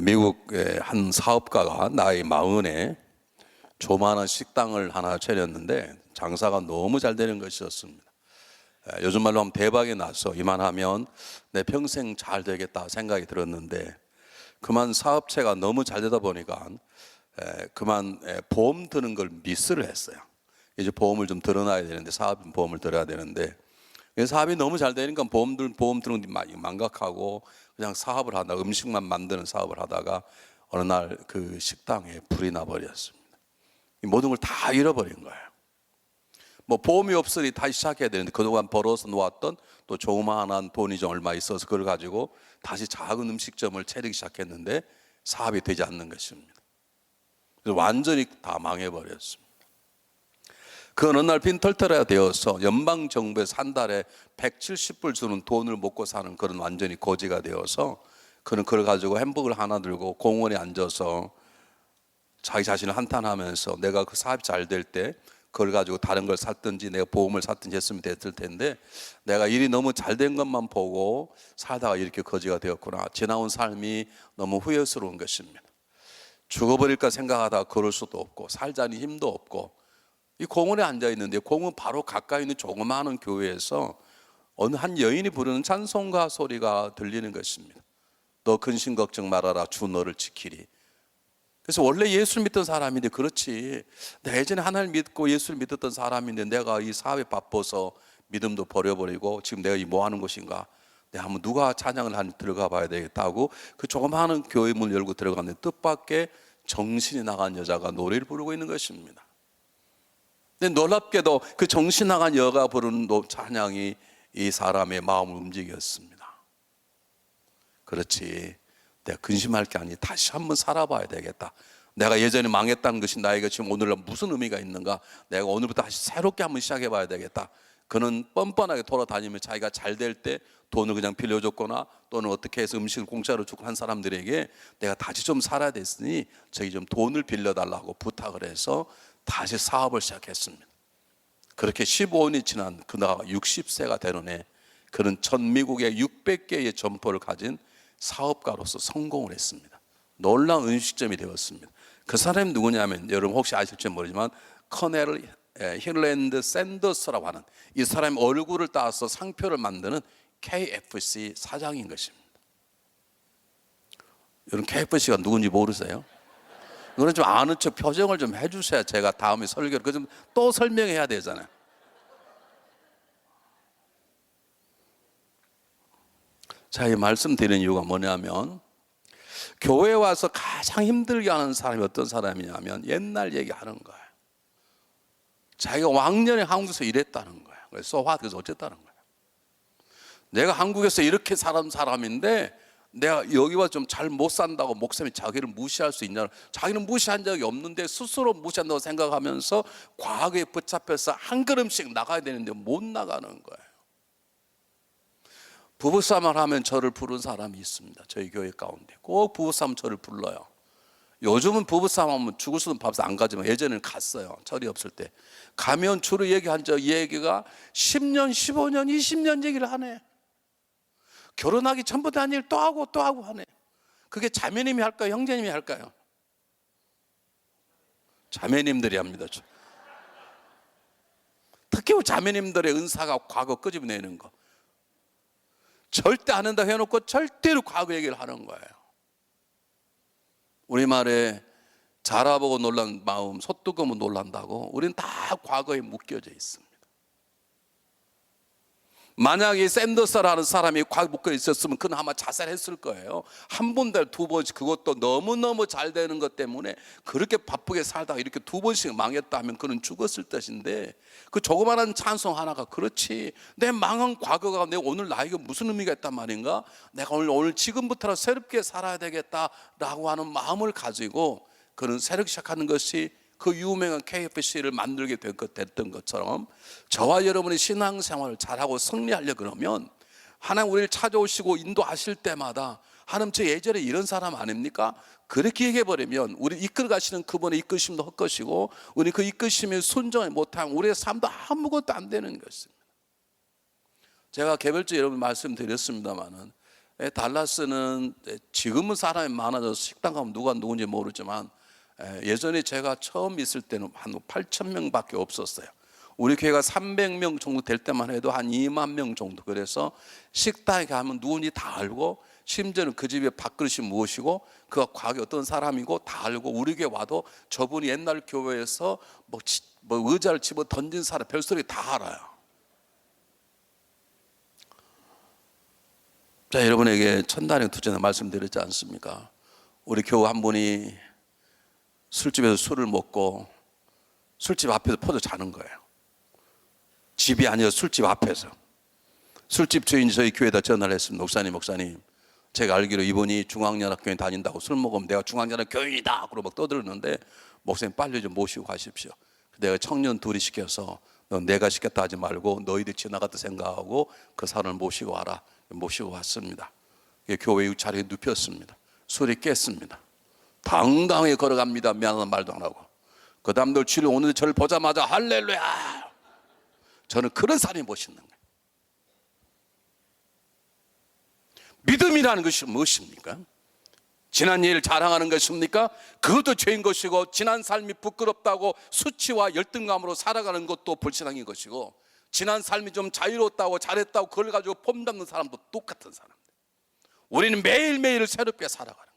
미국의 한 사업가가 나이 40에 조만한 식당을 하나 차렸는데 장사가 너무 잘 되는 것이었습니다. 요즘 말로 하면 대박이 나서 이만하면 내 평생 잘 되겠다 생각이 들었는데, 그만 사업체가 너무 잘 되다 보니까 그만 보험 드는 걸 미스를 했어요. 이제 보험을 좀 들어놔야 되는데, 사업 보험을 들어야 되는데, 사업이 너무 잘 되니까 보험 드는 게 망각하고 그냥 사업을 하다, 음식만 만드는 사업을 하다가 어느 날 그 식당에 불이 나버렸습니다. 모든 걸 다 잃어버린 거예요. 뭐 보험이 없으니 다시 시작해야 되는데, 그동안 벌어서 놓았던 또 조그마한 돈이 좀 얼마 있어서 그걸 가지고 다시 작은 음식점을 차리기 시작했는데 사업이 되지 않는 것입니다. 그래서 완전히 다 망해버렸습니다. 그 어느 날 빈털터리가 되어서 연방정부에서 한 달에 170불 주는 돈을 먹고 사는 그런 완전히 거지가 되어서, 그는 그걸 가지고 햄버거를 하나 들고 공원에 앉아서 자기 자신을 한탄하면서 내가 그 사업이 잘 될 때 그걸 가지고 다른 걸 샀든지 내가 보험을 샀든지 했으면 됐을 텐데, 내가 일이 너무 잘 된 것만 보고 살다가 이렇게 거지가 되었구나. 지나온 삶이 너무 후회스러운 것입니다. 죽어버릴까 생각하다가 걸을 수도 없고 살자니 힘도 없고, 이 공원에 앉아 있는데 공원 바로 가까이 있는 조그마한 교회에서 어느 한 여인이 부르는 찬송가 소리가 들리는 것입니다. 너 근심 걱정 말아라, 주 너를 지키리. 그래서 원래 예수를 믿던 사람인데, 그렇지, 내가 예전에 하나님을 믿고 예수를 믿었던 사람인데 내가 이 사업에 바빠서 믿음도 버려버리고 지금 내가 이 뭐 하는 것인가, 내가 한번 누가 찬양을 하는 들어가 봐야 되겠다고 그 조그마한 교회 문 열고 들어갔는데 뜻밖의 정신이 나간 여자가 노래를 부르고 있는 것입니다. 근데 놀랍게도 그 정신 나간 여가 부르는 찬양이 이 사람의 마음을 움직였습니다. 그렇지, 내가 근심할 게 아니 다시 한번 살아봐야 되겠다. 내가 예전에 망했다는 것이 나에게 지금 오늘날 무슨 의미가 있는가, 내가 오늘부터 다시 새롭게 한번 시작해봐야 되겠다. 그는 뻔뻔하게 돌아다니며 자기가 잘 될 때 돈을 그냥 빌려줬거나 또는 어떻게 해서 음식을 공짜로 주고 한 사람들에게 내가 다시 좀 살아야 됐으니 저기 좀 돈을 빌려달라고 부탁을 해서 다시 사업을 시작했습니다. 그렇게 15년이 지난 그나가 60세가 되는 해, 그는 전 미국의 600개의 점포를 가진 사업가로서 성공을 했습니다. 놀라운 음식점이 되었습니다. 그 사람이 누구냐면, 여러분 혹시 아실지 모르지만 커넬 힐랜드 샌더스라고 하는, 이 사람의 얼굴을 따서 상표를 만드는 KFC 사장인 것입니다. 여러분 KFC가 누군지 모르세요? 그건 좀 아는 척 표정을 좀 해주셔야 제가 다음에 설교를 그 좀 또 설명해야 되잖아요. 자, 이 말씀드리는 이유가 뭐냐면, 교회에 와서 가장 힘들게 하는 사람이 어떤 사람이냐면 옛날 얘기하는 거예요. 자기가 왕년에 한국에서 일했다는 거예요. 그래서 어쨌다는 거예요. 내가 한국에서 이렇게 살은 사람인데 내가 여기 와서 좀 잘 못 산다고 목사님이 자기를 무시할 수 있냐. 자기는 무시한 적이 없는데 스스로 무시한다고 생각하면서 과거에 붙잡혀서 한 걸음씩 나가야 되는데 못 나가는 거예요. 부부싸움을 하면 저를 부른 사람이 있습니다. 저희 교회 가운데 꼭 부부싸움 저를 불러요. 요즘은 부부싸움 하면 죽을 수는 밥상 안 가지만 예전에는 갔어요. 철이 없을 때 가면 주로 얘기한 저 얘기가 10년, 15년, 20년 얘기를 하네. 결혼하기 전부터 한 일 또 하고 또 하고 하네. 그게 자매님이 할까요? 형제님이 할까요? 자매님들이 합니다. 특히 자매님들의 은사가 과거 끄집어내는 거. 절대 안 한다고 해놓고 절대로 과거 얘기를 하는 거예요. 우리말에 자라보고 놀란 마음 소뚜껑은 놀란다고, 우리는 다 과거에 묶여져 있습니다. 만약에 샌더스라는 사람이 과거에 묶여 있었으면 그는 아마 자살했을 거예요. 한 번, 두 번씩, 그것도 너무너무 잘 되는 것 때문에 그렇게 바쁘게 살다가 이렇게 두 번씩 망했다 하면 그는 죽었을 것인데, 그 조그마한 찬송 하나가 그렇지, 내 망한 과거가 내 오늘 나에게 무슨 의미가 있단 말인가, 내가 오늘 지금부터라도 새롭게 살아야 되겠다라고 하는 마음을 가지고 그는 새롭게 시작하는 것이 그 유명한 KFC를 만들게 됐던 것처럼, 저와 여러분의 신앙생활을 잘하고 승리하려 그러면 하나님 우리를 찾아오시고 인도하실 때마다 하나님 저 예전에 이런 사람 아닙니까? 그렇게 얘기해버리면 우리 이끌어 가시는 그분의 이끄심도 헛것이고, 우리 그 이끄심에 순종을 못하면 우리의 삶도 아무것도 안 되는 것입니다. 제가 개별적으로 여러분 말씀드렸습니다마는 달라스는 지금은 사람이 많아져서 식당 가면 누가 누군지 모르지만 예전에 제가 처음 있을 때는 한 8천 명밖에 없었어요. 우리 교회가 300명 정도 될 때만 해도 한 2만 명 정도. 그래서 식당에 가면 누군지 다 알고, 심지어는 그 집의 밥그릇이 무엇이고 그가 과거에 어떤 사람이고 다 알고, 우리 교회 와도 저분이 옛날 교회에서 뭐 의자를 집어 던진 사람 별소리 다 알아요. 자, 여러분에게 천단의 투전에 말씀드렸지 않습니까? 우리 교우 한 분이 술집에서 술을 먹고 술집 앞에서 퍼져 자는 거예요. 집이 아니라 술집 앞에서. 술집 주인이 저희 교회에다 전화를 했습니다. 목사님, 제가 알기로 이분이 중앙연합교회 다닌다고 술 먹으면 내가 중앙연합교인이다 그러고 막 떠들었는데, 목사님 빨리 좀 모시고 가십시오. 내가 청년 둘이 시켜서, 너 내가 시켰다 하지 말고 너희들이 지나갔다 생각하고 그 사람을 모시고 와라. 모시고 왔습니다. 교회 자리에 눕혔습니다. 술이 깼습니다. 당당하게 걸어갑니다. 미안한 말도 안 하고. 그 다음 날 주일 오늘 저를 보자마자 할렐루야. 저는 그런 사람이 멋있는 거예요. 믿음이라는 것이 무엇입니까? 지난 일 자랑하는 것입니까? 그것도 죄인 것이고, 지난 삶이 부끄럽다고 수치와 열등감으로 살아가는 것도 불신앙인 것이고, 지난 삶이 좀 자유로웠다고 잘했다고 그걸 가지고 폼잡는 사람도 똑같은 사람들. 우리는 매일매일을 새롭게 살아가는 것입니다.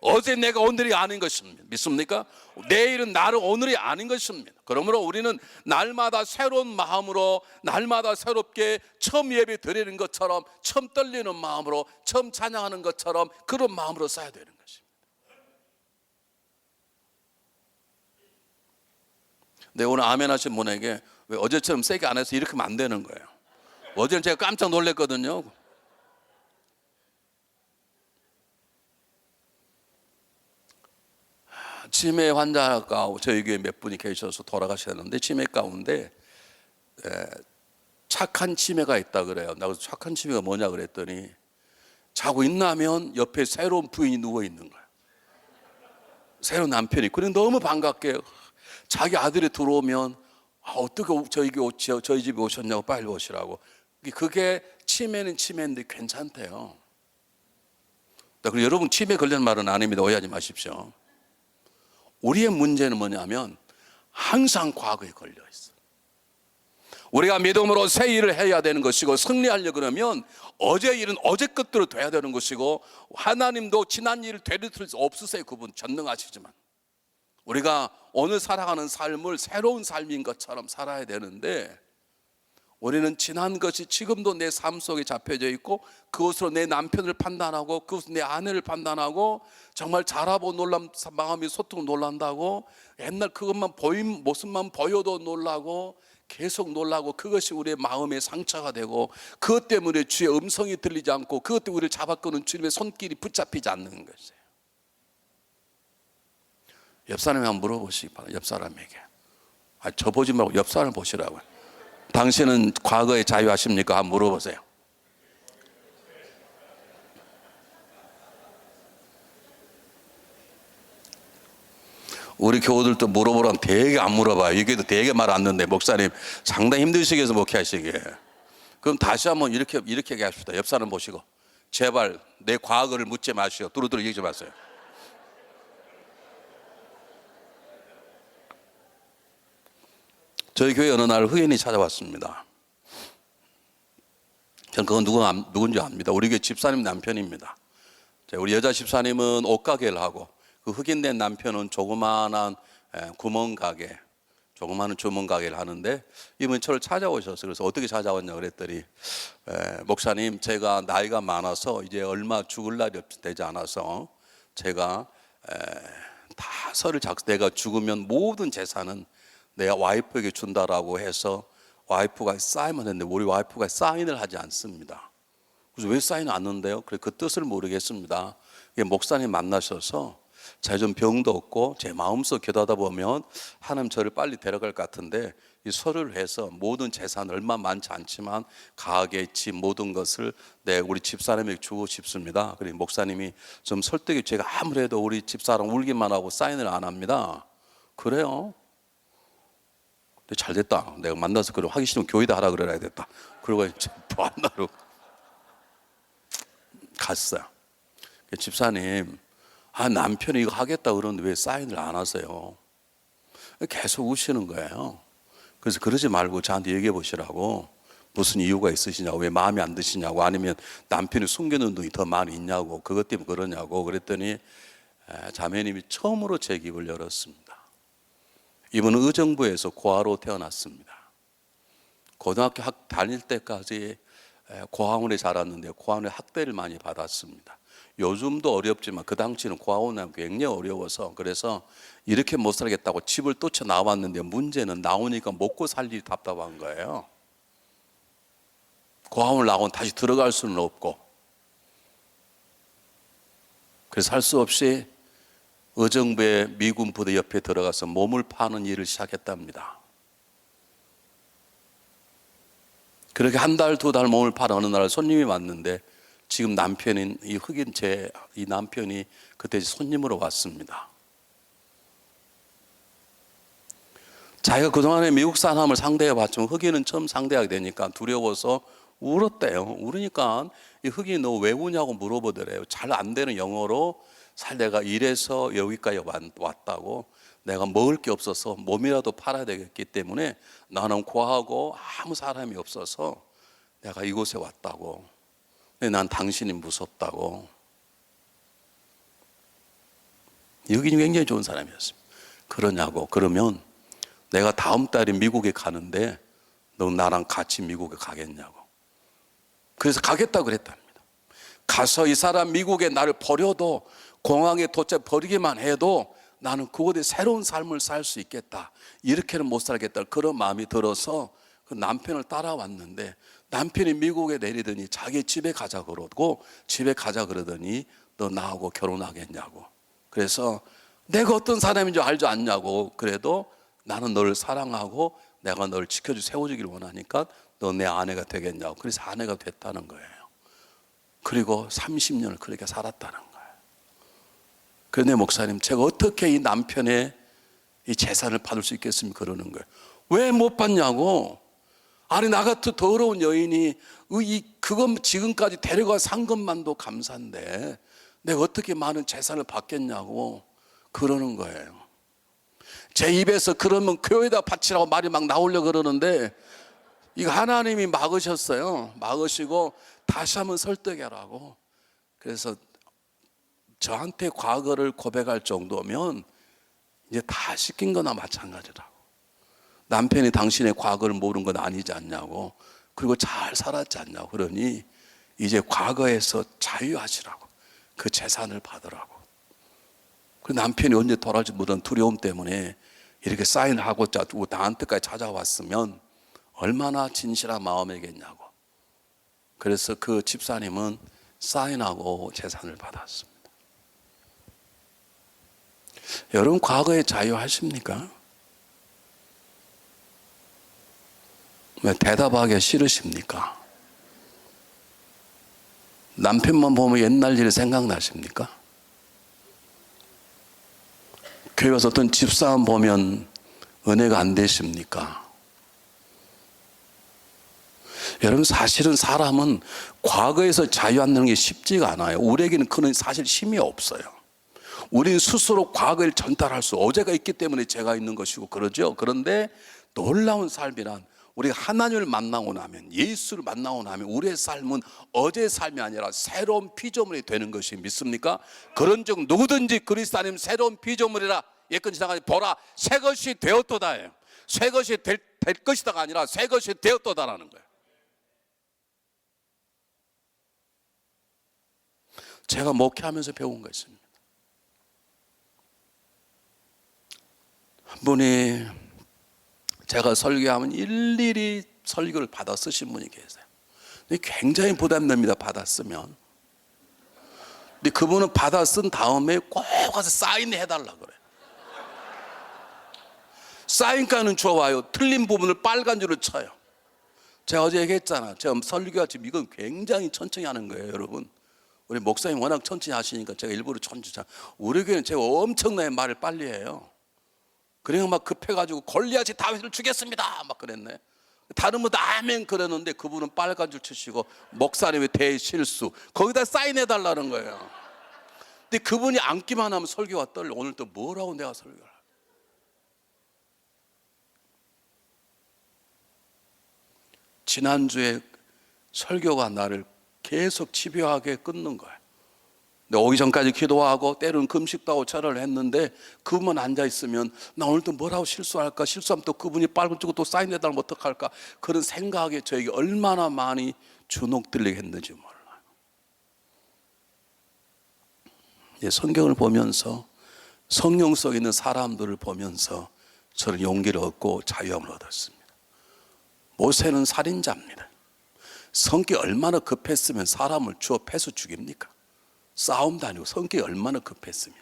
어제 내가 오늘이 아닌 것입니다. 믿습니까? 내일은 나를 오늘이 아닌 것입니다. 그러므로 우리는 날마다 새로운 마음으로, 날마다 새롭게 처음 예배 드리는 것처럼, 처음 떨리는 마음으로, 처음 찬양하는 것처럼 그런 마음으로 써야 되는 것입니다. 네, 오늘 아멘 하신 분에게 왜 어제처럼 세게 안 해서 이렇게 하면 안 되는 거예요. 어제는 제가 깜짝 놀랐거든요. 치매 환자가 저희 교회에 몇 분이 계셔서 돌아가셨는데, 치매 가운데 착한 치매가 있다 그래요. 나 그래서 착한 치매가 뭐냐 그랬더니, 자고 있나면 옆에 새로운 부인이 누워 있는 거예요. 새로운 남편이. 그래 너무 반갑게 자기 아들이 들어오면 어떻게 저희 집에 오셨냐고 빨리 오시라고. 그게 치매는 치매인데 괜찮대요. 그리고 여러분 치매 걸리는 말은 아닙니다. 오해하지 마십시오. 우리의 문제는 뭐냐면 항상 과거에 걸려 있어. 우리가 믿음으로 새 일을 해야 되는 것이고, 승리하려고 그러면 어제 일은 어제 것대로 돼야 되는 것이고, 하나님도 지난 일을 되돌릴 수 없으세요. 그분 전능하시지만 우리가 오늘 살아가는 삶을 새로운 삶인 것처럼 살아야 되는데, 우리는 지난 것이 지금도 내 삶 속에 잡혀져 있고, 그것으로 내 남편을 판단하고, 그것으로 내 아내를 판단하고, 정말 잘하고 놀란 마음이 소통 놀란다고, 옛날 그것만 보인 모습만 보여도 놀라고, 계속 놀라고, 그것이 우리의 마음의 상처가 되고, 그것 때문에 주의 음성이 들리지 않고, 그것 때문에 우리를 잡아끄는 주님의 손길이 붙잡히지 않는 것이에요. 옆 사람이 한번 물어보시기 바랍니다. 옆 사람에게. 저 보지 말고 옆 사람을 보시라고요. 당신은 과거에 자유하십니까? 한번 물어보세요. 우리 교우들도 물어보라면 되게 안 물어봐요. 이게도 되게 말 안 듣는데, 목사님 상당히 힘드시겠어 목회하시기에. 그럼 다시 한번 이렇게 얘기합시다. 옆 사람 보시고, 제발 내 과거를 묻지 마시고 두루두루 얘기 좀 하세요. 저희 교회 어느 날 흑인이 찾아왔습니다. 저는 그건 누군지 압니다. 우리 교회 집사님 남편입니다. 우리 여자 집사님은 옷가게를 하고, 그 흑인 된 남편은 조그마한 구멍가게, 조그마한 주문가게를 하는데, 이분이 저를 찾아오셨어요. 그래서 어떻게 찾아왔냐 그랬더니, 목사님 제가 나이가 많아서 이제 얼마 죽을 날이 되지 않아서 제가 다 서를 내가 죽으면 모든 재산은 내가 와이프에게 준다라고 해서 와이프가 사인을 했는데, 우리 와이프가 사인을 하지 않습니다. 그래서 왜 사인을 안 넣는데요? 그 뜻을 모르겠습니다. 목사님 만나셔서, 제가 좀 병도 없고 제 마음속 기도하다 보면 하나님 저를 빨리 데려갈 것 같은데, 이 서류를 해서 모든 재산 얼마 많지 않지만 가게, 집 모든 것을 우리 집사람에게 주고 싶습니다. 그리고 목사님이 좀 설득이, 제가 아무래도 우리 집사람 울기만 하고 사인을 안 합니다. 그래요? 잘 됐다. 내가 만나서 그럼 하기 싫으면 교회다 하라 그래야 됐다. 그러고 만나러 갔어요. 집사님, 남편이 이거 하겠다 그러는데 왜 사인을 안 하세요? 계속 우시는 거예요. 그래서 그러지 말고 저한테 얘기해 보시라고. 무슨 이유가 있으시냐고, 왜 마음에 안 드시냐고, 아니면 남편이 숨겨놓은 돈이 더 많이 있냐고, 그것 때문에 그러냐고 그랬더니 자매님이 처음으로 제 입을 열었습니다. 이분은 의정부에서 고아로 태어났습니다. 고등학교 다닐 때까지 고아원에 자랐는데 고아원에 학대를 많이 받았습니다. 요즘도 어렵지만 그 당시는 고아원은 굉장히 어려워서, 그래서 이렇게 못 살겠다고 집을 쫓아 나왔는데, 문제는 나오니까 먹고 살 일이 답답한 거예요. 고아원을 나오면 다시 들어갈 수는 없고, 그래서 할 수 없이 의정부의 미군 부대 옆에 들어가서 몸을 파는 일을 시작했답니다. 그렇게 한 달, 두 달 몸을 파는 어느 날 손님이 왔는데, 지금 남편인 이 흑인 이 남편이 그때 손님으로 왔습니다. 자기가 그동안에 미국 사람을 상대해 봤지만 흑인은 처음 상대하게 되니까 두려워서 울었대요. 울으니까 이 흑인이 너 왜 우냐고 물어보더래요. 잘 안 되는 영어로 내가 이래서 여기까지 왔다고, 내가 먹을 게 없어서 몸이라도 팔아야 되겠기 때문에 나는 고아하고 아무 사람이 없어서 내가 이곳에 왔다고. 근데 난 당신이 무섭다고. 여기는 굉장히 좋은 사람이었습니다. 그러냐고. 그러면 내가 다음 달에 미국에 가는데 너 나랑 같이 미국에 가겠냐고. 그래서 가겠다고 그랬답니다. 가서 이 사람 미국에 나를 버려도, 공항에 도착 버리기만 해도 나는 그곳에 새로운 삶을 살 수 있겠다. 이렇게는 못 살겠다. 그런 마음이 들어서 그 남편을 따라왔는데, 남편이 미국에 내리더니 자기 집에 가자 그러고, 집에 가자 그러더니 너 나하고 결혼하겠냐고. 그래서 내가 어떤 사람인 줄 알지 않냐고. 그래도 나는 너를 사랑하고 내가 너를 세워주기를 원하니까 너 내 아내가 되겠냐고. 그래서 아내가 됐다는 거예요. 그리고 30년을 그렇게 살았다는 거예요. 그런데 목사님, 제가 어떻게 이 남편의 이 재산을 받을 수 있겠습니까? 그러는 거예요. 왜 못 받냐고. 아니, 나 같은 더러운 여인이 그건 지금까지 데려가 산 것만도 감사한데 내가 어떻게 많은 재산을 받겠냐고 그러는 거예요. 제 입에서 그러면 교회에다 바치라고 말이 막 나오려고 그러는데, 이거 하나님이 막으셨어요. 막으시고 다시 한번 설득해라고. 그래서 저한테 과거를 고백할 정도면 이제 다 시킨 거나 마찬가지라고. 남편이 당신의 과거를 모르는 건 아니지 않냐고. 그리고 잘 살았지 않냐고. 그러니 이제 과거에서 자유하시라고. 그 재산을 받으라고. 그 남편이 언제 돌아올지 모르는 두려움 때문에 이렇게 사인하고 나한테까지 찾아왔으면 얼마나 진실한 마음이겠냐고. 그래서 그 집사님은 사인하고 재산을 받았습니다. 여러분, 과거에 자유하십니까? 왜 대답하기 싫으십니까? 남편만 보면 옛날 일이 생각나십니까? 교회 가서 어떤 집사람 보면 은혜가 안 되십니까? 여러분, 사실은 사람은 과거에서 자유 얻는 게 쉽지가 않아요. 우리에게는 그런 사실 힘이 없어요. 우리는 스스로 과거를 전달할 수, 어제가 있기 때문에 제가 있는 것이고 그러죠. 그런데 놀라운 삶이란, 우리가 하나님을 만나고 나면, 예수를 만나고 나면 우리의 삶은 어제의 삶이 아니라 새로운 피조물이 되는 것이 믿습니까? 그런즉 누구든지 그리스도 안에는 새로운 피조물이라. 예컨 지나가니 보라 새 것이 되었도다예요. 새 것이 될 것이다가 아니라 새 것이 되었도다라는 거예요. 제가 목회하면서 배운 거 있습니다. 한 분이 제가 설교하면 일일이 설교를 받아 쓰신 분이 계세요. 근데 굉장히 부담됩니다, 받아 쓰면. 근데 그분은 받아 쓴 다음에 꼭 와서 사인해달라 그래요. 사인가는 좋아요. 틀린 부분을 빨간 줄을 쳐요. 제가 어제 얘기했잖아. 제가 설교가 지금 이건 굉장히 천천히 하는 거예요, 여러분. 우리 목사님 워낙 천천히 하시니까 제가 일부러 천천히. 우리 교회는 제가 엄청나게 말을 빨리 해요. 그러니까 막 급해가지고 골리앗이 다윗을 죽였습니다 막 그랬네. 다른 분도 아멘 그러는데 그분은 빨간 줄 치시고 목사님의 대실수 거기다 사인해달라는 거예요. 근데 그분이 앉기만 하면 설교가 떨려. 오늘 또 뭐라고 내가 설교를 할까? 지난주에 설교가 나를 계속 집요하게 끊는 거야. 근데 오기 전까지 기도하고 때로는 금식도 하고 절을 했는데 그분만 앉아있으면 나 오늘 또 뭐라고 실수할까? 실수하면 또 그분이 빨간 주고 또 사인해달라면 어떡할까? 그런 생각에 저에게 얼마나 많이 주눅들리게 했는지 몰라요. 성경을 보면서 성령 속에 있는 사람들을 보면서 저는 용기를 얻고 자유함을 얻었습니다. 모세는 살인자입니다. 성격이 얼마나 급했으면 사람을 주어 패서 죽입니까? 싸움도 아니고 성격이 얼마나 급했으면.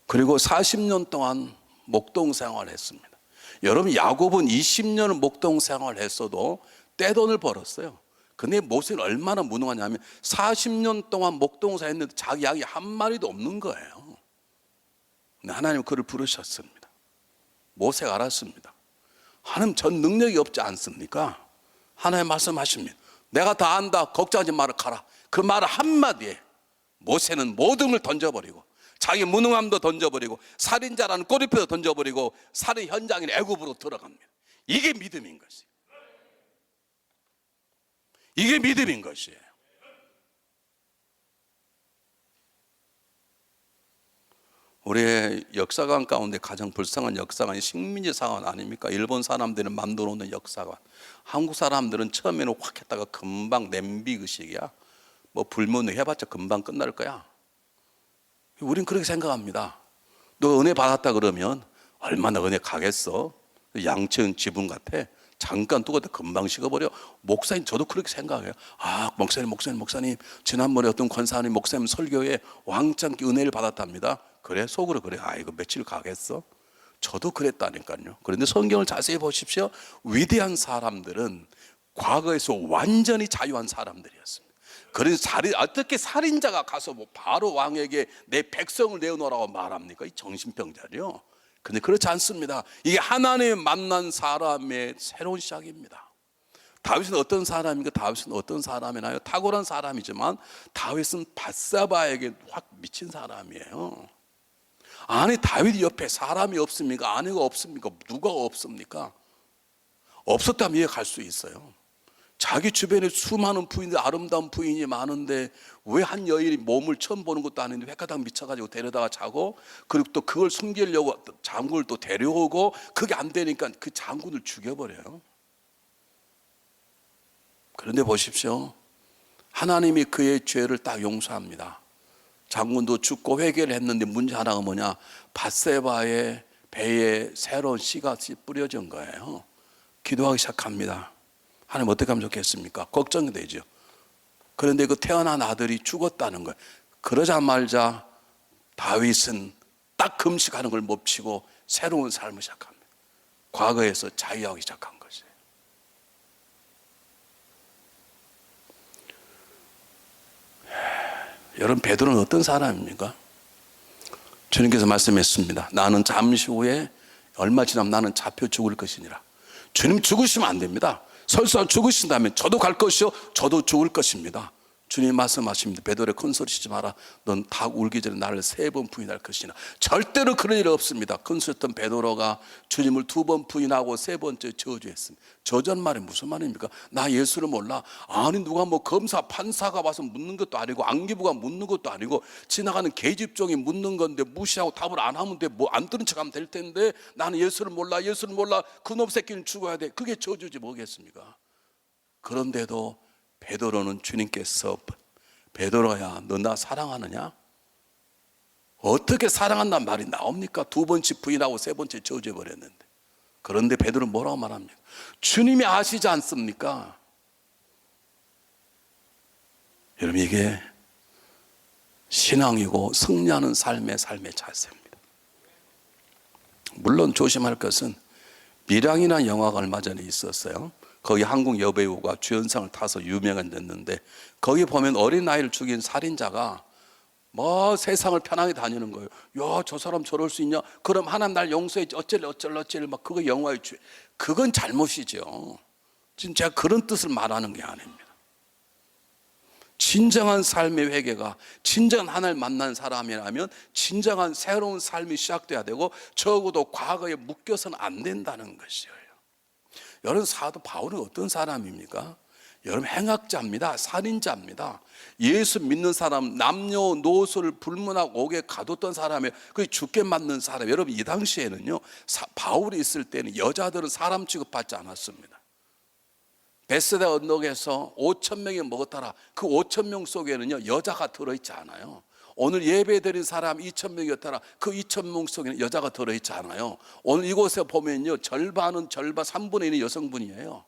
그리고 40년 동안 목동 생활을 했습니다. 여러분 야곱은 20년을 목동 생활을 했어도 떼돈을 벌었어요. 근데 모세는 얼마나 무능하냐면 40년 동안 목동사 했는데 자기 양이 한 마리도 없는 거예요. 근데 하나님 그를 부르셨습니다. 모세가 알았습니다. 하나님 전 능력이 없지 않습니까? 하나님 말씀하십니다. 내가 다 안다. 걱정하지 마라 가라. 그 말 한마디에 모세는 모든 걸 던져버리고 자기 무능함도 던져버리고 살인자라는 꼬리표도 던져버리고 살인 현장인 애굽으로 들어갑니다. 이게 믿음인 것이에요. 이게 믿음인 것이에요. 우리의 역사관 가운데 가장 불쌍한 역사관이 식민지 사관 아닙니까? 일본 사람들은 만들어 놓는 역사관. 한국 사람들은 처음에는 확 했다가 금방 냄비 의식이야. 뭐 불문을 해봤자 금방 끝날 거야. 우린 그렇게 생각합니다. 너 은혜 받았다 그러면 얼마나 은혜 가겠어? 양천 지붕 같아. 잠깐 두고 금방 식어버려. 목사님 저도 그렇게 생각해요. 아 목사님 지난번에 어떤 권사님 목사님 설교에 왕창 은혜를 받았답니다. 그래 속으로 그래. 아 이거 며칠 가겠어? 저도 그랬다니까요. 그런데 성경을 자세히 보십시오. 위대한 사람들은 과거에서 완전히 자유한 사람들이었습니다. 그래서 어떻게 살인자가 가서 뭐 바로 왕에게 내 백성을 내어놓으라고 말합니까? 이 정신병자죠. 근데 그렇지 않습니다. 이게 하나님 만난 사람의 새로운 시작입니다. 다윗은 어떤 사람인가? 다윗은 어떤 사람이나요? 탁월한 사람이지만 다윗은 밧세바에게 확 미친 사람이에요. 아니 다윗 옆에 사람이 없습니까? 아내가 없습니까? 누가 없습니까? 없었다면 이해갈 수 있어요. 자기 주변에 수많은 부인들 아름다운 부인이 많은데 왜 한 여인이 몸을 처음 보는 것도 아닌데 획가닥 미쳐가지고 데려다가 자고 그리고 또 그걸 숨기려고 장군을 또 데려오고 그게 안 되니까 그 장군을 죽여버려요. 그런데 보십시오. 하나님이 그의 죄를 딱 용서합니다. 장군도 죽고 회개를 했는데 문제 하나가 뭐냐? 밧세바의 배에 새로운 씨앗이 뿌려진 거예요. 기도하기 시작합니다. 하나님 어떻게 하면 좋겠습니까? 걱정이 되죠. 그런데 그 태어난 아들이 죽었다는 거예요. 그러자마자 다윗은 딱 금식하는 걸 멈추고 새로운 삶을 시작합니다. 과거에서 자유하기 시작한 것이에요. 여러분 베드로는 어떤 사람입니까? 주님께서 말씀했습니다. 나는 잠시 후에 얼마 지나면 나는 잡혀 죽을 것이니라. 주님 죽으시면 안 됩니다. 설사 죽으신다면 저도 갈 것이요 저도 죽을 것입니다. 주님 말씀하십니다. 베드로에 큰 소리 치지 마라. 넌 닭 울기 전에 나를 3번 부인할 것이나. 절대로 그런 일 없습니다. 큰 소리였던 베드로가 주님을 2번 부인하고 3번째 저주했습니다. 저주한 말이 무슨 말입니까? 나 예수를 몰라. 아니 누가 뭐 검사 판사가 와서 묻는 것도 아니고 안기부가 묻는 것도 아니고 지나가는 계집종이 묻는 건데 무시하고 답을 안 하면 돼. 뭐 안 들은 척하면 될 텐데 나는 예수를 몰라. 예수를 몰라. 그놈 새끼는 죽어야 돼. 그게 저주지 뭐겠습니까? 그런데도 베드로는 주님께서 베드로야 너 나 사랑하느냐? 어떻게 사랑한다는 말이 나옵니까? 2번째 부인하고 3번째 저주해버렸는데. 그런데 베드로는 뭐라고 말합니까? 주님이 아시지 않습니까? 여러분 이게 신앙이고 승리하는 삶의 자세입니다. 물론 조심할 것은 밀양이라는 영화가 얼마 전에 있었어요. 거기 한국 여배우가 주연상을 타서 유명해졌는데 거기 보면 어린아이를 죽인 살인자가 뭐 세상을 편하게 다니는 거예요. 야, 저 사람 저럴 수 있냐? 그럼 하나님 날 용서해 어쩔 막 그거 영화의 그건 잘못이죠. 지금 제가 그런 뜻을 말하는 게 아닙니다. 진정한 삶의 회개가, 진정한 하나님을 만난 사람이라면 진정한 새로운 삶이 시작돼야 되고, 적어도 과거에 묶여서는 안 된다는 것이에요. 여러분, 사도 바울은 어떤 사람입니까? 여러분, 행악자입니다. 살인자입니다. 예수 믿는 사람, 남녀노소를 불문하고 옥에 가뒀던 사람이에요. 그 죽게 맞는 사람. 여러분, 이 당시에는요, 바울이 있을 때는 여자들은 사람 취급받지 않았습니다. 베세다 언덕에서 5,000명이 먹었더라. 그 5,000명 속에는요, 여자가 들어있지 않아요. 오늘 예배드린 사람 2,000명이었더라. 그 2,000명 속에는 여자가 들어있지 않아요. 오늘 이곳에 보면요, 절반은 3분의 1이 여성분이에요.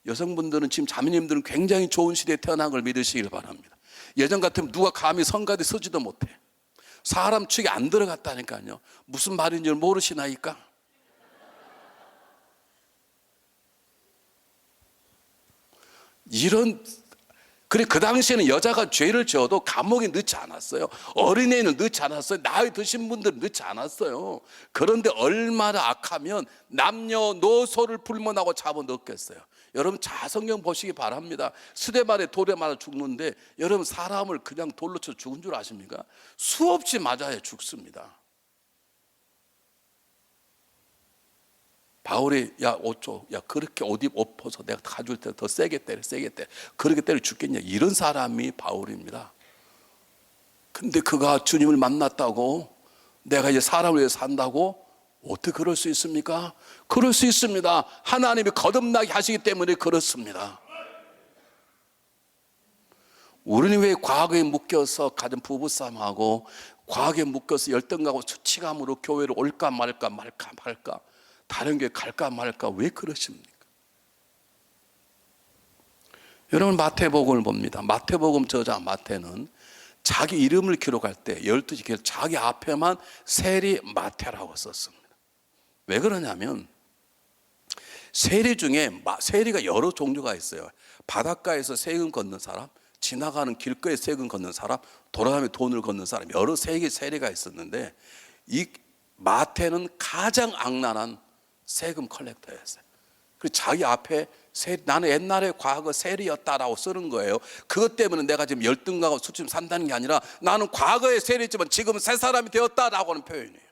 여성분들은, 지금 자매님들은 굉장히 좋은 시대에 태어난 걸 믿으시길 바랍니다. 예전 같으면 누가 감히 성가대 서지도 못해. 사람 축에 안 들어갔다니까요. 무슨 말인지 모르시나이까? 그래, 그 당시에는 여자가 죄를 지어도 감옥에 넣지 않았어요. 어린애는 넣지 않았어요. 나이 드신 분들은 넣지 않았어요. 그런데 얼마나 악하면 남녀노소를 불문하고 잡아넣겠어요. 여러분, 자성경 보시기 바랍니다. 스데반에 돌에 맞아 죽는데, 여러분, 사람을 그냥 돌로 쳐 죽은 줄 아십니까? 수없이 맞아야 죽습니다. 바울이, 야, 그렇게 옷 벗어 내가 가줄 때 더 세게 때려, 그렇게 때려 죽겠냐, 이런 사람이 바울입니다. 근데 그가 주님을 만났다고 내가 이제 사람을 위해 산다고 어떻게 그럴 수 있습니까? 그럴 수 있습니다. 하나님이 거듭나게 하시기 때문에 그렇습니다. 우리는 왜 과거에 묶여서 가진 부부싸움하고, 과거에 묶여서 열등감하고 수치감으로 교회를 올까 말까 다른 게 갈까 말까, 왜 그러십니까? 여러분, 마태복음을 봅니다. 마태복음 저자 마태는 자기 이름을 기록할 때 12지 기록, 자기 앞에만 세리 마태라고 썼습니다. 왜 그러냐면, 세리 중에 세리가 여러 종류가 있어요. 바닷가에서 세금 걷는 사람, 지나가는 길거리에 세금 걷는 사람, 돌아가며 돈을 걷는 사람, 여러 세리가 있었는데, 이 마태는 가장 악랄한 세금 컬렉터였어요. 그리고 자기 앞에 나는 옛날에 과거 세리였다라고 쓰는 거예요. 그것 때문에 내가 지금 열등감하고 수치심 산다는 게 아니라, 나는 과거에 세리였지만 지금은 새 사람이 되었다라고 하는 표현이에요.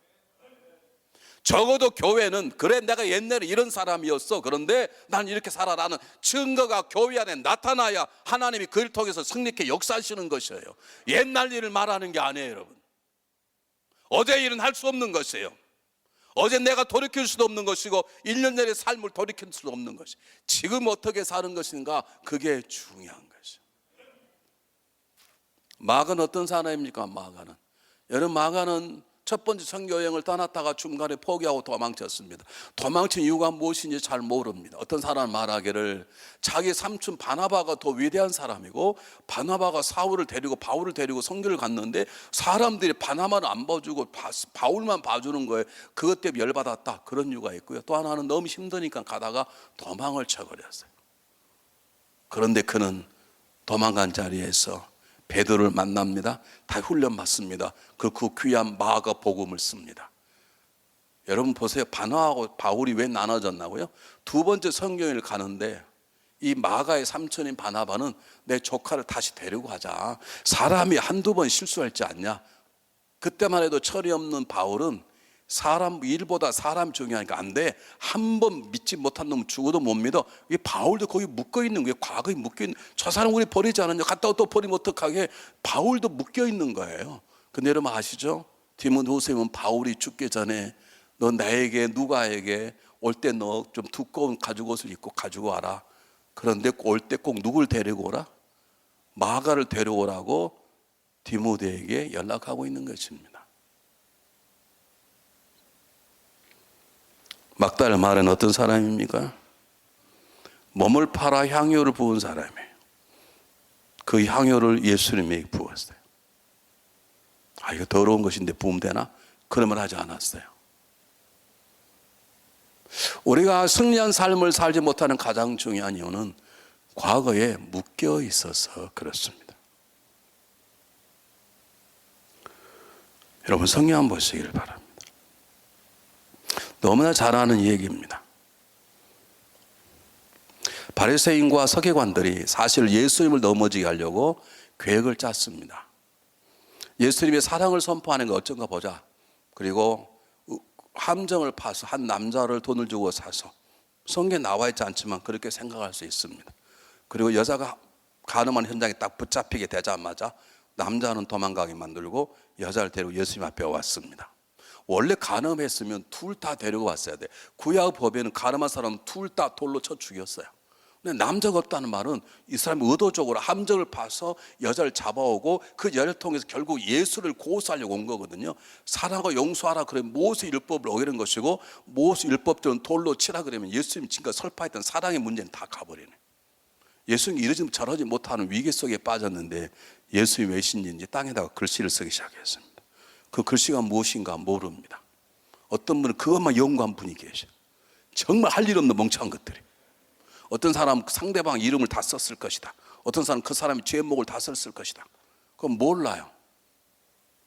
적어도 교회는, 그래 내가 옛날에 이런 사람이었어, 그런데 난 이렇게 살아라는 증거가 교회 안에 나타나야 하나님이 그를 통해서 승리케 역사하시는 것이에요. 옛날 일을 말하는 게 아니에요. 여러분, 어제 일은 할 수 없는 것이에요. 어제 내가 돌이킬 수도 없는 것이고, 1년 전의 삶을 돌이킬 수도 없는 것이, 지금 어떻게 사는 것인가, 그게 중요한 것이에요. 마가는 어떤 사람입니까? 여러분, 마가는 첫 번째 선교여행을 떠났다가 중간에 포기하고 도망쳤습니다. 도망친 이유가 무엇인지 잘 모릅니다. 어떤 사람은 말하기를, 자기 삼촌 바나바가 더 위대한 사람이고, 바나바가 바울을 데리고 선교를 갔는데 사람들이 바나바를 안 봐주고 바울만 봐주는 거예요. 그것 때문에 열받았다, 그런 이유가 있고요. 또 하나는 너무 힘드니까 가다가 도망을 쳐버렸어요. 그런데 그는 도망간 자리에서 베드로를 만납니다. 다 훈련 받습니다. 그 귀한 마가 복음을 씁니다. 여러분 보세요. 바나바하고 바울이 왜 나눠졌나고요? 두 번째 선교여행을 가는데, 이 마가의 삼촌인 바나바는 내 조카를 다시 데리고 가자. 사람이 한두 번 실수할지 않냐. 그때만 해도 철이 없는 바울은 일보다 사람 중요하니까 안 돼. 한 번 믿지 못한 놈은 죽어도 못 믿어. 이 바울도 거기 묶여있는 거예요. 과거에 묶여있는, 저 사람 우리 버리지 않았냐, 갔다가 또 버리면 어떡하게. 바울도 묶여있는 거예요. 근데 여러분 아시죠? 디모데후서에는 바울이 죽기 전에, 너 누가에게 올 때 너 좀 두꺼운 가죽 옷을 입고 가지고 와라. 그런데 올 때 꼭 누굴 데리고 오라? 마가를 데려오라고 디모데에게 연락하고 있는 것입니다. 막달 말은 어떤 사람입니까? 몸을 팔아 향유를 부은 사람이에요. 그 향유를 예수님에게 부었어요. 이거 더러운 것인데 부으면 되나? 그러면 하지 않았어요. 우리가 승리한 삶을 살지 못하는 가장 중요한 이유는 과거에 묶여 있어서 그렇습니다. 여러분, 성경 한번 보시기를 바랍니다. 너무나 잘 아는 얘기입니다. 바리새인과 서기관들이 사실 예수님을 넘어지게 하려고 계획을 짰습니다. 예수님의 사랑을 선포하는 게 어쩐가 보자. 그리고 함정을 파서 한 남자를 돈을 주고 사서, 성경에 나와 있지 않지만 그렇게 생각할 수 있습니다. 그리고 여자가 가늠한 현장에 딱 붙잡히게 되자마자 남자는 도망가게 만들고 여자를 데리고 예수님 앞에 왔습니다. 원래 가늠했으면 둘 다 데리고 왔어야 돼. 구약 법에는 가늠한 사람 둘 다 돌로 쳐 죽였어요. 근데 남자가 없다는 말은 이 사람이 의도적으로 함정을 파서 여자를 잡아오고 그 여자를 통해서 결국 예수를 고소하려고 온 거거든요. 사랑하고 용서하라 그러면 모세 율법을 어기는 것이고, 모세 율법대로 돌로 치라 그러면 예수님 지금까지 설파했던 사랑의 문제는 다 가버리네. 예수님이 이러지 저러지 못하는 위기 속에 빠졌는데 예수님이 왜 신인지 땅에다가 글씨를 쓰기 시작했습니다. 그 글씨가 무엇인가 모릅니다. 어떤 분은 그것만 연구한 분이 계셔요. 정말 할 일 없는 멍청한 것들이. 어떤 사람은 상대방 이름을 다 썼을 것이다. 어떤 사람은 그 사람의 제목을 다 썼을 것이다. 그건 몰라요.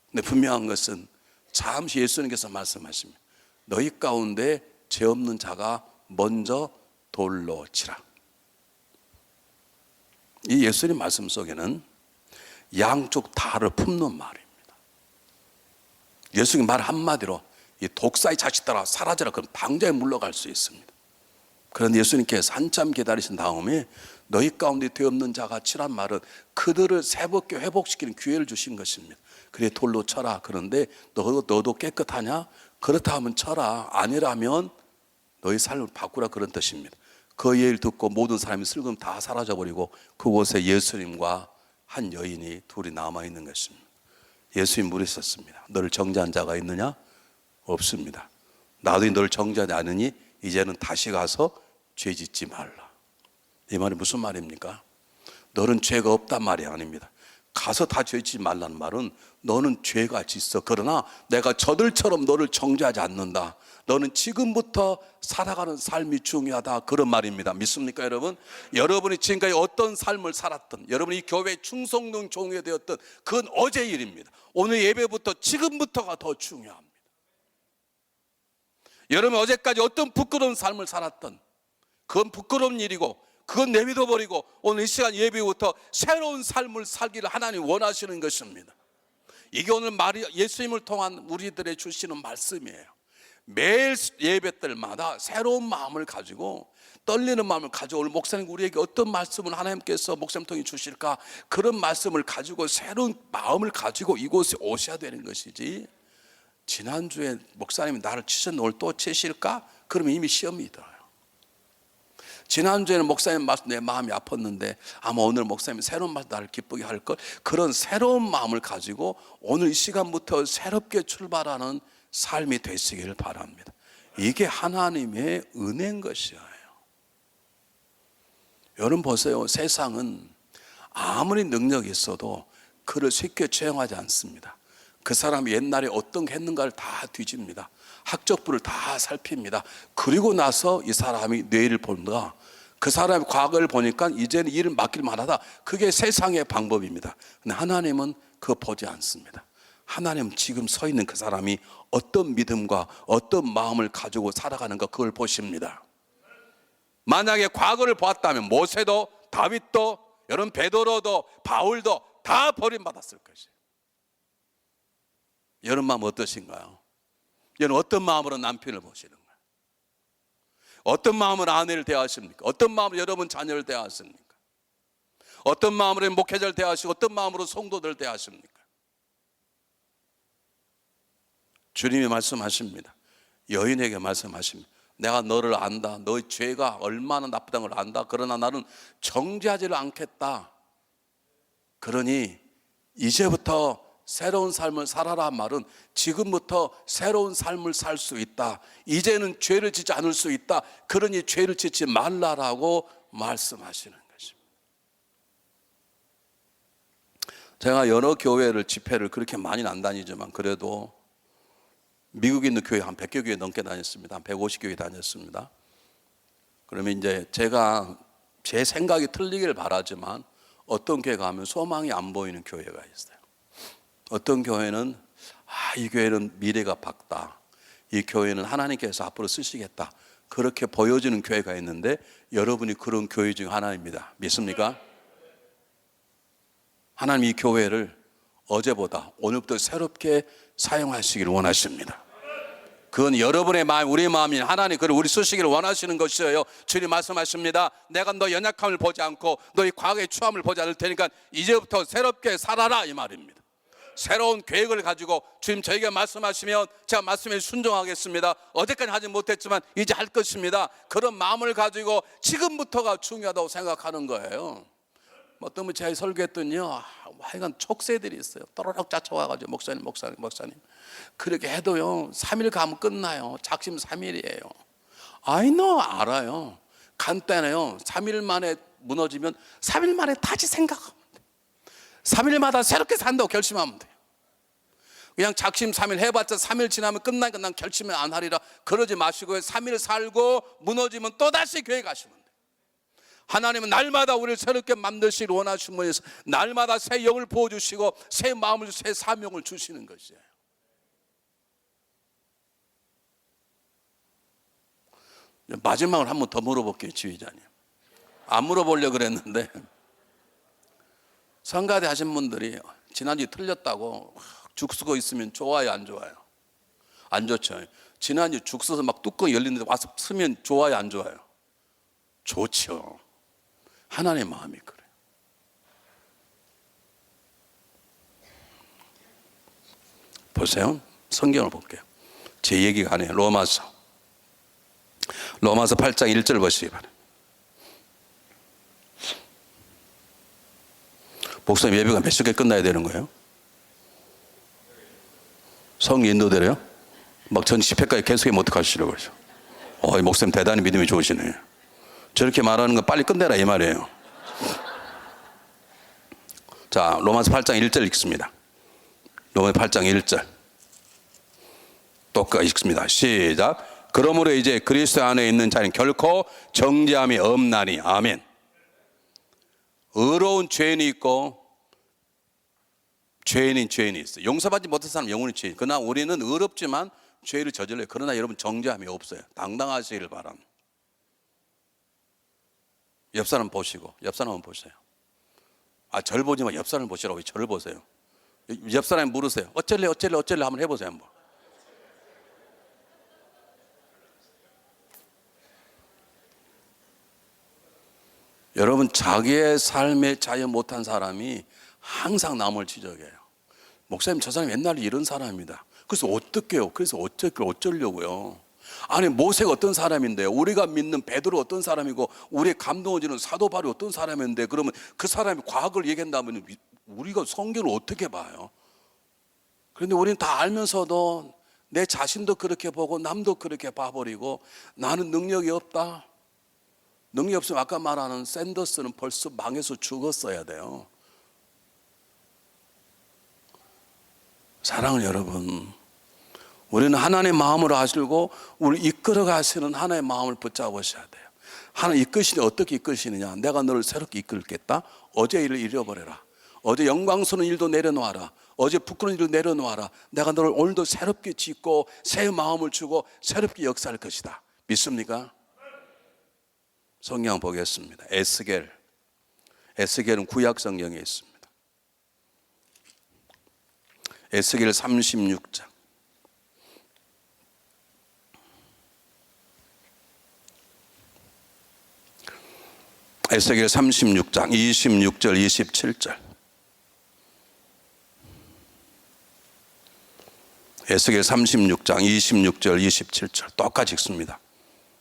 근데 분명한 것은 잠시 예수님께서 말씀하십니다. 너희 가운데 죄 없는 자가 먼저 돌로 치라. 이 예수님 말씀 속에는 양쪽 다를 품는 말입니다. 예수님 말 한마디로 이 독사의 자식들아 사라져라 그럼 당장에 물러갈 수 있습니다. 그런데 예수님께서 한참 기다리신 다음에 너희 가운데 죄 없는 자가 치란 말은 그들을 새롭게 회복시키는 기회를 주신 것입니다. 그래 돌로 쳐라. 그런데 너도 깨끗하냐? 그렇다 하면 쳐라. 아니라면 너희 삶을 바꾸라 그런 뜻입니다. 그 예를 듣고 모든 사람이 슬금 다 사라져버리고 그곳에 예수님과 한 여인이 둘이 남아있는 것입니다. 예수님 물으셨습니다. 너를 정죄한 자가 있느냐? 없습니다. 나도 너를 정죄하지 않으니 이제는 다시 가서 죄 짓지 말라. 이 말이 무슨 말입니까? 너는 죄가 없단 말이 아닙니다. 가서 다 죄 짓지 말라는 말은 너는 죄가 짓어. 그러나 내가 저들처럼 너를 정죄하지 않는다. 너는 지금부터 살아가는 삶이 중요하다. 그런 말입니다. 믿습니까 여러분? 여러분이 지금까지 어떤 삶을 살았던, 여러분이 교회에 충성된 종이 되었던 그건 어제 일입니다. 오늘 예배부터 지금부터가 더 중요합니다. 여러분 어제까지 어떤 부끄러운 삶을 살았던 그건 부끄러운 일이고 그건 내비둬버리고 오늘 이 시간 예배부터 새로운 삶을 살기를 하나님 원하시는 것입니다. 이게 오늘 예수님을 통한 우리들의 주시는 말씀이에요. 매일 예배 때마다 새로운 마음을 가지고 떨리는 마음을 가지고 오늘 목사님 우리에게 어떤 말씀을 하나님께서 목사님 통해 주실까, 그런 말씀을 가지고 새로운 마음을 가지고 이곳에 오셔야 되는 것이지, 지난주에 목사님이 나를 치셨는데 오늘 또 치실까? 그러면 이미 시험이 들어요. 지난주에는 목사님 말씀 내 마음이 아팠는데 아마 오늘 목사님이 새로운 말씀 나를 기쁘게 할걸, 그런 새로운 마음을 가지고 오늘 이 시간부터 새롭게 출발하는 삶이 되시기를 바랍니다. 이게 하나님의 은혜인 것이에요. 여러분 보세요. 세상은 아무리 능력이 있어도 그를 쉽게 채용하지 않습니다. 그 사람이 옛날에 어떤 게 했는가를 다 뒤집니다. 학적부를 다 살핍니다. 그리고 나서 이 사람이 뇌를 본다. 그 사람의 과거를 보니까 이제는 일을 맡길 만하다. 그게 세상의 방법입니다. 근데 하나님은 그거 보지 않습니다. 하나님은 지금 서 있는 그 사람이 어떤 믿음과 어떤 마음을 가지고 살아가는가 그걸 보십니다. 만약에 과거를 보았다면 모세도 다윗도 여러분 베드로도 바울도 다 버림받았을 것이에요. 여러분 마음 어떠신가요? 여러분 어떤 마음으로 남편을 보시는 거예요? 어떤 마음으로 아내를 대하십니까? 어떤 마음으로 여러분 자녀를 대하십니까? 어떤 마음으로 목회자를 대하시고 어떤 마음으로 성도들을 대하십니까? 주님이 말씀하십니다. 여인에게 말씀하십니다. 내가 너를 안다. 너의 죄가 얼마나 나쁘다는 걸 안다. 그러나 나는 정죄하지를 않겠다. 그러니 이제부터 새로운 삶을 살아라 말은 지금부터 새로운 삶을 살 수 있다. 이제는 죄를 짓지 않을 수 있다. 그러니 죄를 짓지 말라라고 말씀하시는 것입니다. 제가 여러 교회를 집회를 그렇게 많이는 안 다니지만 그래도 미국에 있는 교회 한 100개 교회 넘게 다녔습니다. 한 150교회 다녔습니다. 그러면 이제 제가 제 생각이 틀리길 바라지만 어떤 교회 가면 소망이 안 보이는 교회가 있어요. 어떤 교회는 이 교회는 미래가 밝다. 이 교회는 하나님께서 앞으로 쓰시겠다. 그렇게 보여지는 교회가 있는데 여러분이 그런 교회 중 하나입니다. 믿습니까? 하나님 이 교회를 어제보다 오늘부터 새롭게 사용하시기를 원하십니다. 그건 여러분의 마음, 우리의 마음이 하나님 그를 우리 쓰시기를 원하시는 것이에요. 주님 말씀하십니다. 내가 너 연약함을 보지 않고 너희 과거의 추함을 보지 않을 테니까 이제부터 새롭게 살아라 이 말입니다. 새로운 계획을 가지고 주님 저에게 말씀하시면 제가 말씀에 순종하겠습니다. 어제까지 하지 못했지만 이제 할 것입니다. 그런 마음을 가지고 지금부터가 중요하다고 생각하는 거예요. 어떤 분 제가 설교했더니요, 하여간 촉새들이 있어요. 또르륵 쫓아와가지고 목사님 그렇게 해도요 3일 가면 끝나요. 작심 3일이에요. 알아요. 간단해요. 3일 만에 무너지면 3일 만에 다시 생각하면 돼요. 3일마다 새롭게 산다고 결심하면 돼요. 그냥 작심 3일 해봤자 3일 지나면 끝나니까 난 결심을 안 하리라 그러지 마시고요. 3일 살고 무너지면 또다시 교회 가시면 돼요. 하나님은 날마다 우리를 새롭게 만드시기를 원하시는 분이서 날마다 새 영을 부어주시고 새 마음을 주시고 새 사명을 주시는 것이에요. 마지막으로 한 번 더 물어볼게요. 지휘자님 안 물어보려고 그랬는데 성가대 하신 분들이 지난주에 틀렸다고 죽 쓰고 있으면 좋아요 안 좋아요? 안 좋죠. 지난주 죽 써서 막 뚜껑 열리는데 와서 쓰면 좋아요 안 좋아요? 좋죠. 하나님의 마음이 그래요. 보세요. 성경을 볼게요. 제 얘기가 아니에요. 로마서 8장 1절 보시기 바랍니다. 목사님 예배가 몇 시에 끝나야 되는 거예요? 성 인도대로요? 막 전 10회까지 계속하면 어떡하시려고 그러죠? 목사님 대단히 믿음이 좋으시네요. 저렇게 말하는 거 빨리 끝내라 이 말이에요. 자, 로마서 8장 1절 읽습니다. 로마서 8장 1절 똑같이 읽습니다. 시작. 그러므로 이제 그리스도 안에 있는 자는 결코 정죄함이 없나니. 아멘. 의로운 죄인이 있고 죄인이 있어요. 용서받지 못한 사람 영원히 죄인. 그러나 우리는 의롭지만 죄를 저질러요. 그러나 여러분 정죄함이 없어요. 당당하시기를 바랍니다. 옆 사람 보시고, 옆 사람 한번 보세요. 저를 보지 마. 옆 사람을 보시라고. 저를 보세요. 옆 사람이 물으세요. 어쩔래 한번 해보세요. 한번. 여러분 자기의 삶에 자유 못한 사람이 항상 남을 지적해요. 목사님 저 사람이 옛날에 이런 사람입니다. 그래서 어떡해요? 그래서 어쩌려고요? 아니 모세가 어떤 사람인데요? 우리가 믿는 베드로 어떤 사람이고 우리의 감동을 주는 사도 바울이 어떤 사람인데 그러면 그 사람이 과학을 얘기한다면 우리가 성경을 어떻게 봐요? 그런데 우리는 다 알면서도 내 자신도 그렇게 보고 남도 그렇게 봐버리고 나는 능력이 없다. 능력이 없으면 아까 말하는 샌더스는 벌써 망해서 죽었어야 돼요. 사랑하는 여러분, 우리는 하나님의 마음으로 하시고 우리 이끌어 가시는 하나님의 마음을 붙잡으셔야 돼요. 하나님 이끄시니 어떻게 이끄시느냐? 내가 너를 새롭게 이끌겠다. 어제 일을 잃어버려라. 어제 영광스러운 일도 내려놓아라. 어제 부끄러운 일도 내려놓아라. 내가 너를 오늘도 새롭게 짓고 새 마음을 주고 새롭게 역사할 것이다. 믿습니까? 성경 보겠습니다. 에스겔은 구약 성경에 있습니다. 에스겔 36장. 에스겔 36장 26절 27절. 에스겔 36장 26절 27절 똑같이 읽습니다.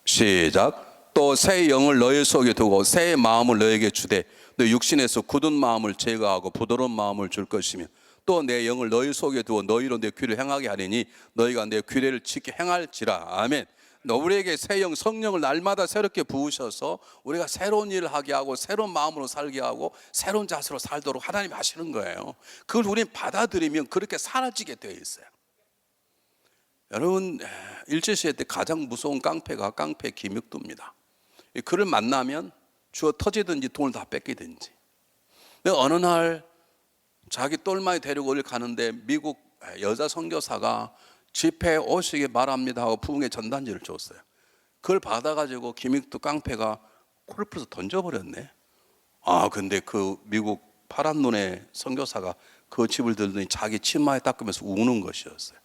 시작. 또 새 영을 너희 속에 두고 새 마음을 너에게 주되 너 육신에서 굳은 마음을 제거하고 부드러운 마음을 줄 것이며 또 내 영을 너희 속에 두어 너희로 내 귀를 행하게 하리니 너희가 내 규례를 지켜 행할지라. 아멘. 우리에게 새 영 성령을 날마다 새롭게 부으셔서 우리가 새로운 일을 하게 하고 새로운 마음으로 살게 하고 새로운 자세로 살도록 하나님이 하시는 거예요. 그걸 우리는 받아들이면 그렇게 사라지게 되어 있어요. 여러분 일제시대 때 가장 무서운 깡패가 깡패 김육두입니다. 그를 만나면 주워 터지든지 돈을 다 뺏기든지. 어느 날 자기 똘마니 데리고 어딜 가는데 미국 여자 선교사가 집회에 오시기 바랍니다 하고 부흥의 전단지를 줬어요. 그걸 받아가지고 김익두 깡패가 골프에서 던져버렸네. 근데 그 미국 파란 눈의 선교사가 그 집을 들더니 자기 치마에 닦으면서 우는 것이었어요.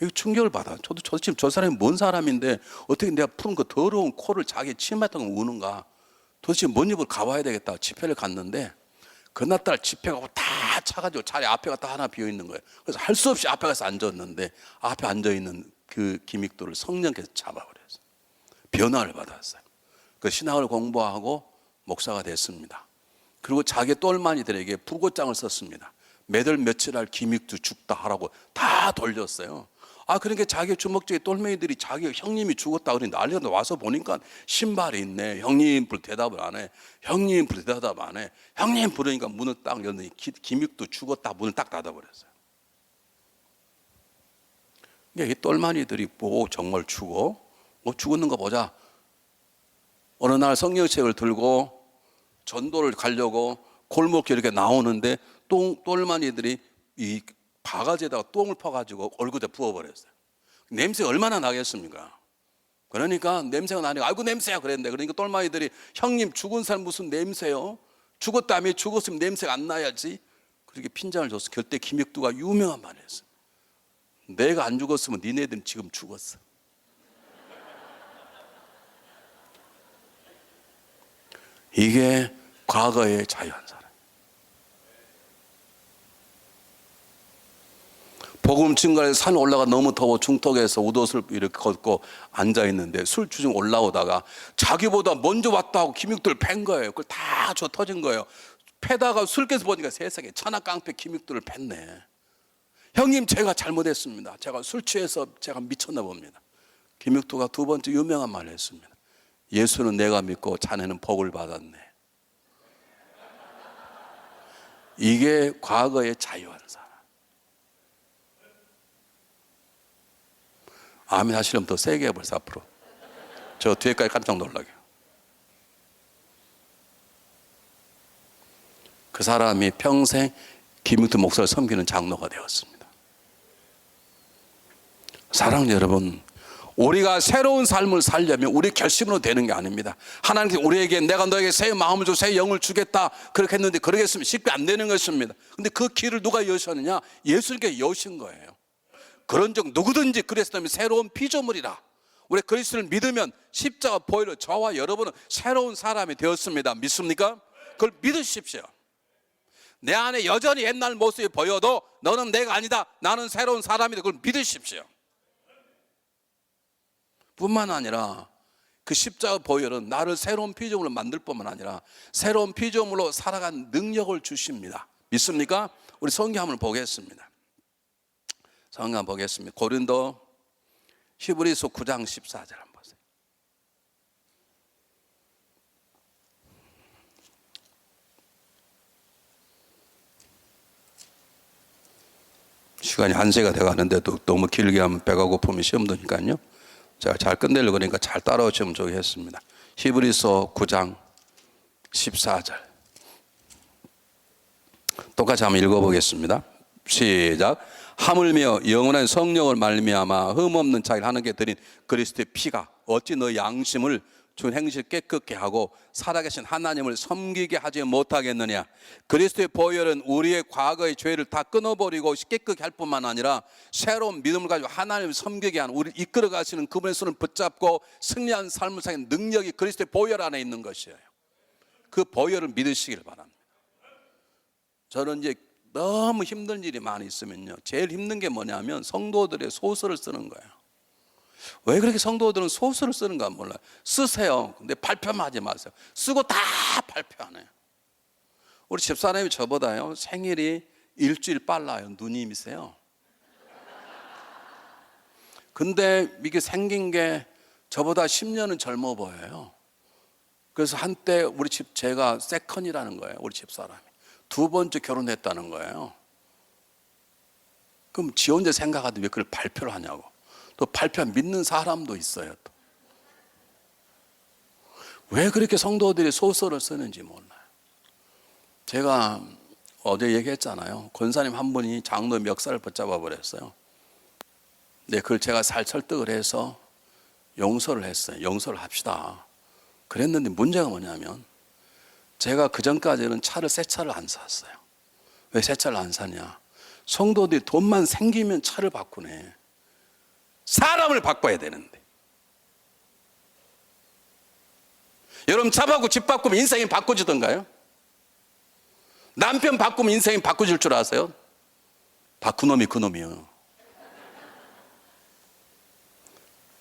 이거 충격을 받아. 저도 지금 저 사람이 뭔 사람인데 어떻게 내가 푸른 그 더러운 코를 자기 치마에 닦으면 우는가. 도대체 뭔 입을 가봐야 되겠다. 집회를 갔는데 그날따라 집회가 다 차가지고 자리 앞에가 다 하나 비어 있는 거예요. 그래서 할 수 없이 앞에 가서 앉았는데 앞에 앉아 있는 그 김익도를 성령께서 잡아버렸어요. 변화를 받았어요. 그 신학을 공부하고 목사가 됐습니다. 그리고 자기 똘마니들에게 불고장을 썼습니다. 매달 며칠 할 김익두 죽다 하라고 다 돌렸어요. 그러니까 자기 주먹지기 똘매이들이 자기 형님이 죽었다 그러니 난리가 와서 보니까 신발이 있네. 형님 불 대답을 안 해. 형님 불 대답 안 해. 형님 부르니까 문을 딱 열더니 김익두 죽었다 문을 딱 닫아버렸어요. 이 똘마니들이 정말 죽었는 거 보자. 어느 날 성경책을 들고 전도를 가려고 골목길에 이렇게 나오는데 똘마니들이 이 바가지에다가 똥을 퍼가지고 얼굴에 부어버렸어요. 냄새가 얼마나 나겠습니까? 그러니까 냄새가 나니까 아이고 냄새야 그랬는데, 그러니까 똘마니들이 형님 죽은 사람 무슨 냄새요? 죽었다며. 죽었으면 냄새가 안 나야지. 그렇게 핀잔을 줬어. 그때 김익두가 유명한 말을 했어요. 내가 안 죽었으면 니네들은 지금 죽었어. 이게 과거의 자유한 사람. 복음 증거해서 산 올라가 너무 더워 중턱에서 우도술 이렇게 걷고 앉아 있는데 술주정 올라오다가 자기보다 먼저 왔다 하고 김익두를 팬 거예요. 그걸 다 줘 터진 거예요. 패다가 술께서 보니까 세상에 천하깡패 김익두를 팼네. 형님 제가 잘못했습니다. 제가 술 취해서 제가 미쳤나 봅니다. 김익두가 두 번째 유명한 말을 했습니다. 예수는 내가 믿고 자네는 복을 받았네. 이게 과거의 자유한 사람. 아멘 하시려면 더 세게 해버려서 앞으로. 저 뒤에까지 깜짝 놀라게. 그 사람이 평생 김익두 목사를 섬기는 장로가 되었습니다. 사랑하는 여러분, 우리가 새로운 삶을 살려면 우리 결심으로 되는 게 아닙니다. 하나님께서 우리에게 내가 너에게 새 마음을 주고 새 영을 주겠다 그렇게 했는데 그러겠으면 쉽게 안 되는 것입니다. 근데 그 길을 누가 여셨느냐? 예수님께 여신 거예요. 그런즉 누구든지 그리스도는 새로운 피조물이라. 우리 그리스도를 믿으면 십자가 보혈로 저와 여러분은 새로운 사람이 되었습니다. 믿습니까? 그걸 믿으십시오. 내 안에 여전히 옛날 모습이 보여도 너는 내가 아니다. 나는 새로운 사람이다. 그걸 믿으십시오. 뿐만 아니라 그 십자가 보혈은 나를 새로운 피조물로 만들 뿐만 아니라 새로운 피조물로 살아간 능력을 주십니다. 믿습니까? 우리 성경 한번 보겠습니다. 성경 보겠습니다. 고린도 히브리서 9장 14절 한번 보세요. 시간이 1시가 돼가는데도 너무 길게 하면 배가 고프면 시험 드니까요. 제가 잘 끝내려고 그러니까 잘 따라오시면 좋겠습니다. 히브리서 9장 14절 똑같이 한번 읽어보겠습니다. 시작. 하물며 영원한 성령을 말미암아 흠없는 자기를 하나님께 드린 그리스도의 피가 어찌 너 양심을 준 행실 깨끗게 하고 살아계신 하나님을 섬기게 하지 못하겠느냐. 그리스도의 보혈은 우리의 과거의 죄를 다 끊어버리고 깨끗게 할 뿐만 아니라 새로운 믿음을 가지고 하나님을 섬기게 하는 우리를 이끌어 가시는 그분의 손을 붙잡고 승리한 삶을 사는 능력이 그리스도의 보혈 안에 있는 것이에요. 그 보혈을 믿으시길 바랍니다. 저는 이제 너무 힘든 일이 많이 있으면요, 제일 힘든 게 뭐냐면 성도들의 소설을 쓰는 거예요. 왜 그렇게 성도들은 소설을 쓰는가 몰라요. 쓰세요. 근데 발표만 하지 마세요. 쓰고 다 발표 안 해요. 우리 집사람이 저보다요 생일이 일주일 빨라요. 누님이세요. 근데 이게 생긴 게 저보다 10년은 젊어 보여요. 그래서 한때 우리 집 제가 세컨이라는 거예요. 우리 집사람이 두 번째 결혼했다는 거예요. 그럼 지 혼자 생각하는데 왜 그걸 발표를 하냐고. 또 발표 믿는 사람도 있어요. 또. 왜 그렇게 성도들이 소설을 쓰는지 몰라요. 제가 어제 얘기했잖아요. 권사님 한 분이 장로 멱살을 붙잡아 버렸어요. 네, 그걸 제가 잘 설득을 해서 용서를 했어요. 용서를 합시다. 그랬는데 문제가 뭐냐면 제가 그전까지는 새 차를 안 샀어요. 왜 새 차를 안 사냐? 성도들이 돈만 생기면 차를 바꾸네. 사람을 바꿔야 되는데. 여러분 차 바꾸고 집 바꾸면 인생이 바꿔지던가요? 남편 바꾸면 인생이 바꿔질 줄 아세요? 그놈이 그놈이요.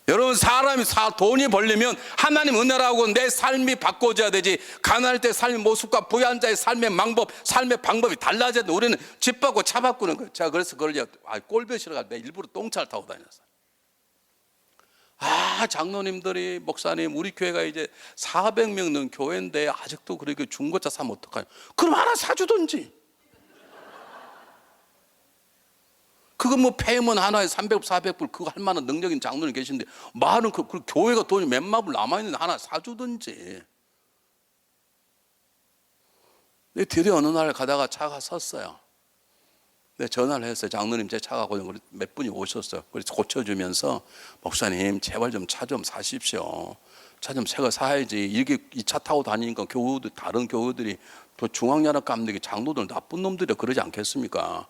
여러분 사람이 돈이 벌리면 하나님 은혜라고 내 삶이 바꿔져야 되지. 가난할 때 삶의 모습과 부유한자의 삶의 방법이 달라져야 돼. 우리는 집 바꾸고 차 바꾸는 거예요. 제가 그래서 그걸 꼴배 싫어 가지고 일부러 똥차를 타고 다녔어요. 장로님들이 목사님 우리 교회가 이제 400명 넘는 교회인데 아직도 그렇게 중고차 사면 어떡하냐. 그럼 하나 사주든지. 그거 뭐 폐면 하나에 300, 400불 그거 할 만한 능력인 장로님 계신데 말은 그 교회가 돈이 몇만 불 남아있는데 하나 사주든지. 근데 드디어 어느 날 가다가 차가 섰어요. 근데 전화를 했어요. 장로님 제 차가 몇 분이 오셨어요. 그래서 고쳐주면서 목사님 제발 좀 차 좀 사십시오. 차 좀 새 거 사야지. 이렇게 이 차 타고 다니니까 다른 교우들이 또 중앙연합 감독이 장로들 나쁜 놈들이라 그러지 않겠습니까?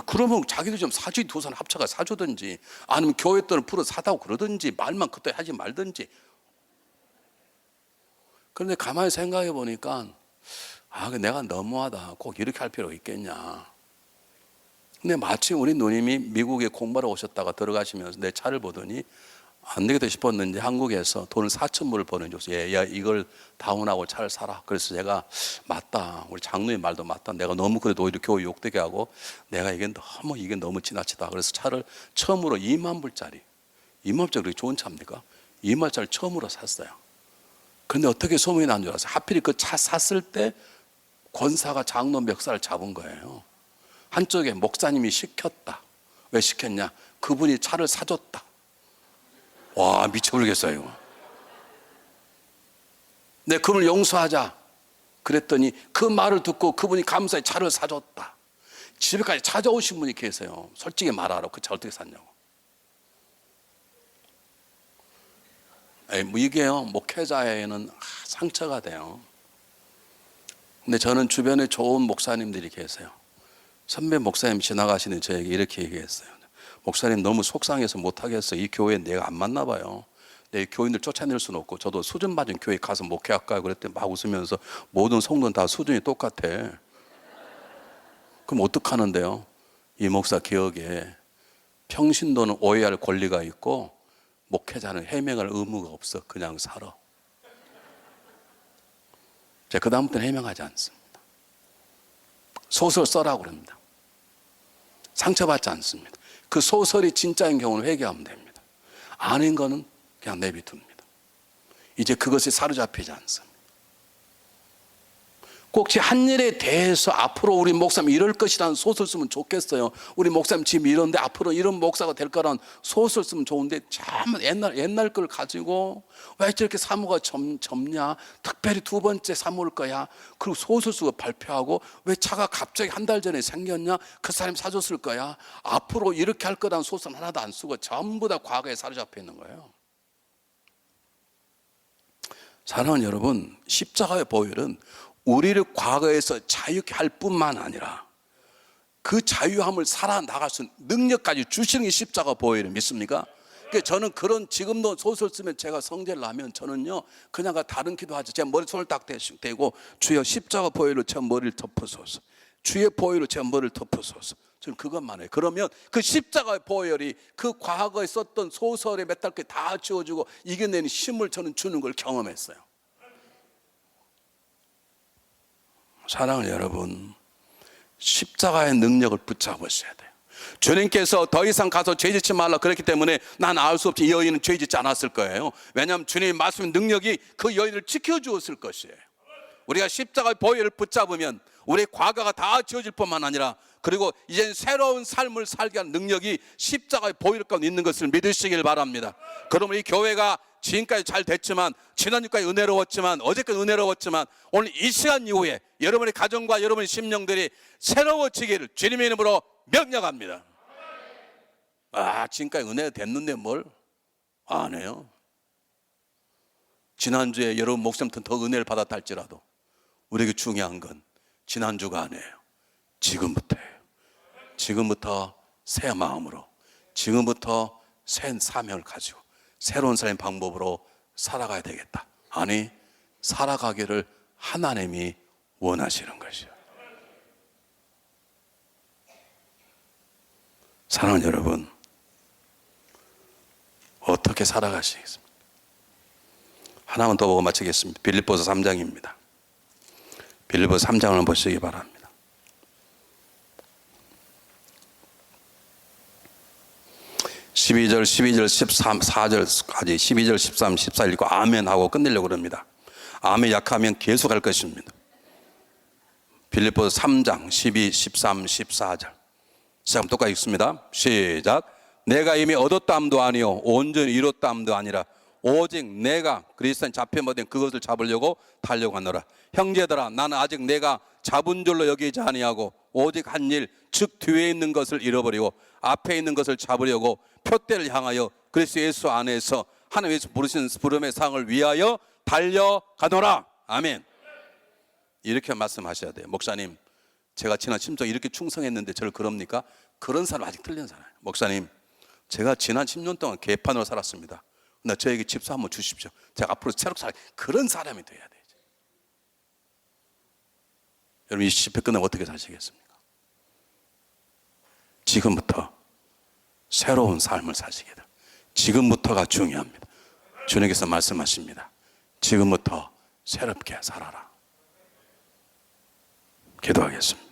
그러면 자기도 좀 사주지. 두 사람 합쳐가 사주든지 아니면 교회 돈을 풀어 사다고 그러든지 말만 그때 하지 말든지. 그런데 가만히 생각해 보니까 내가 너무하다. 꼭 이렇게 할 필요가 있겠냐. 근데 마침 우리 누님이 미국에 공부하러 오셨다가 들어가시면서 내 차를 보더니 안 되겠다 싶었는지 한국에서 돈을 4,000불을 보내줬어요. 야 이걸 다운하고 차를 사라. 그래서 제가 맞다. 우리 장로님 말도 맞다. 내가 너무 그래도 오히려 교회 욕되게 하고 내가 이게 너무 지나치다. 그래서 차를 처음으로 2만 불짜리 2만 불짜리 그렇게 좋은 차입니까? 2만 불짜리 처음으로 샀어요. 그런데 어떻게 소문이 난 줄 알았어요? 하필 그 차 샀을 때 권사가 장로 멱살을 잡은 거예요. 한쪽에 목사님이 시켰다. 왜 시켰냐? 그분이 차를 사줬다. 와 미쳐버리겠어요. 내 그분을 용서하자 그랬더니 그 말을 듣고 그분이 감사히 차를 사줬다. 집에까지 찾아오신 분이 계세요. 솔직히 말하라. 그 차 어떻게 샀냐고. 이게요 목회자에는 상처가 돼요. 근데 저는 주변에 좋은 목사님들이 계세요. 선배 목사님 지나가시는 저에게 이렇게 얘기했어요. 목사님 너무 속상해서 못하겠어. 이 교회에 내가 안 맞나 봐요. 내 교인들 쫓아낼 수는 없고 저도 수준 맞은 교회 가서 목회할까요? 그랬더니 막 웃으면서 모든 성도는 다 수준이 똑같아. 그럼 어떡하는데요? 이 목사 기억에 평신도는 오해할 권리가 있고 목회자는 해명할 의무가 없어. 그냥 살아. 제가 그 다음부터는 해명하지 않습니다. 소설 써라고 그럽니다. 상처받지 않습니다. 그 소설이 진짜인 경우는 회개하면 됩니다. 아닌 거는 그냥 내비둡니다. 이제 그것에 사로잡히지 않습니다. 꼭 제 한 일에 대해서 앞으로 우리 목사님 이럴 것이라는 소설 쓰면 좋겠어요. 우리 목사님 지금 이런데 앞으로 이런 목사가 될 거라는 소설 쓰면 좋은데 참 옛날 걸 가지고 왜 저렇게 사모가 젊냐? 특별히 두 번째 사모일 거야. 그리고 소설 쓰고 발표하고 왜 차가 갑자기 한 달 전에 생겼냐? 그 사람이 사줬을 거야. 앞으로 이렇게 할 거라는 소설 하나도 안 쓰고 전부 다 과거에 사로잡혀 있는 거예요. 사랑하는 여러분, 십자가의 보혈은 우리를 과거에서 자유케 할 뿐만 아니라 그 자유함을 살아나갈 수 있는 능력까지 주시는 게 십자가 보혈을 믿습니까? 그러니까 저는 지금도 소설 쓰면 제가 성제를 하면 저는요 그냥 다른 기도하죠. 제가 머리 손을 딱 대고 주여 십자가 보혈로 제 머리를 덮으소서. 주의 보혈로 제 머리를 덮으소서. 저는 그것만 해요. 그러면 그 십자가의 보혈이 그 과거에 썼던 소설의 몇 달 다 지워주고 이겨내는 힘을 저는 주는 걸 경험했어요. 사랑하는 여러분, 십자가의 능력을 붙잡으셔야 돼요. 주님께서 더 이상 가서 죄 짓지 말라 그랬기 때문에 난 알 수 없이 이 여인은 죄 짓지 않았을 거예요. 왜냐하면 주님의 말씀의 능력이 그 여인을 지켜주었을 것이에요. 우리가 십자가의 보혈을 붙잡으면 우리의 과거가 다 지워질 뿐만 아니라 그리고 이젠 새로운 삶을 살게 하는 능력이 십자가의 보혈 가운데 있는 것을 믿으시길 바랍니다. 그러면 이 교회가 지금까지 잘 됐지만 지난주까지 은혜로웠지만 어제까지 은혜로웠지만 오늘 이 시간 이후에 여러분의 가정과 여러분의 심령들이 새로워지기를 주님의 이름으로 명령합니다. 지금까지 은혜가 됐는데 뭘? 안 해요. 지난주에 여러분 목사님한테 더 은혜를 받았다 할지라도 우리에게 중요한 건 지난주가 아니에요. 지금부터예요. 지금부터 새 마음으로, 지금부터 새 사명을 가지고 새로운 삶의 방법으로 살아가야 되겠다. 아니, 살아가기를 하나님이 원하시는 것이요. 사랑하는 여러분, 어떻게 살아가시겠습니까? 하나만 더 보고 마치겠습니다. 빌립보서 3장입니다. 빌립보서 3장을 보시기 바랍니다. 12절, 13, 4절까지 12절, 13, 14 읽고 아멘 하고 끝내려고 그럽니다. 아멘 약하면 계속 할 것입니다. 빌립보서 3장 12, 13, 14절 시작 똑같이 읽습니다. 시작. 내가 이미 얻었다함도 아니요 온전히 이뤘다함도 아니라 오직 내가 그리스도인 잡혀 못된 그것을 잡으려고 달려가노라. 형제들아, 나는 아직 내가 잡은 줄로 여기지 아니하고 오직 한 일, 즉 뒤에 있는 것을 잃어버리고 앞에 있는 것을 잡으려고 표대를 향하여 그리스도 예수 안에서 하나님께서 부르신 부름의 상을 위하여 달려가노라. 아멘. 이렇게 말씀하셔야 돼요. 목사님, 제가 지난 심정 이렇게 충성했는데 저를 그럽니까? 그런 사람 아직 틀린 사람. 목사님, 제가 지난 10년 동안 개판으로 살았습니다. 나 저에게 집사 한번 주십시오. 제가 앞으로 새롭게 살 그런 사람이 돼야 되죠. 여러분, 이 집회 끝나면 어떻게 사시겠습니까? 지금부터 새로운 삶을 사시게 돼. 지금부터가 중요합니다. 주님께서 말씀하십니다. 지금부터 새롭게 살아라. 기도하겠습니다.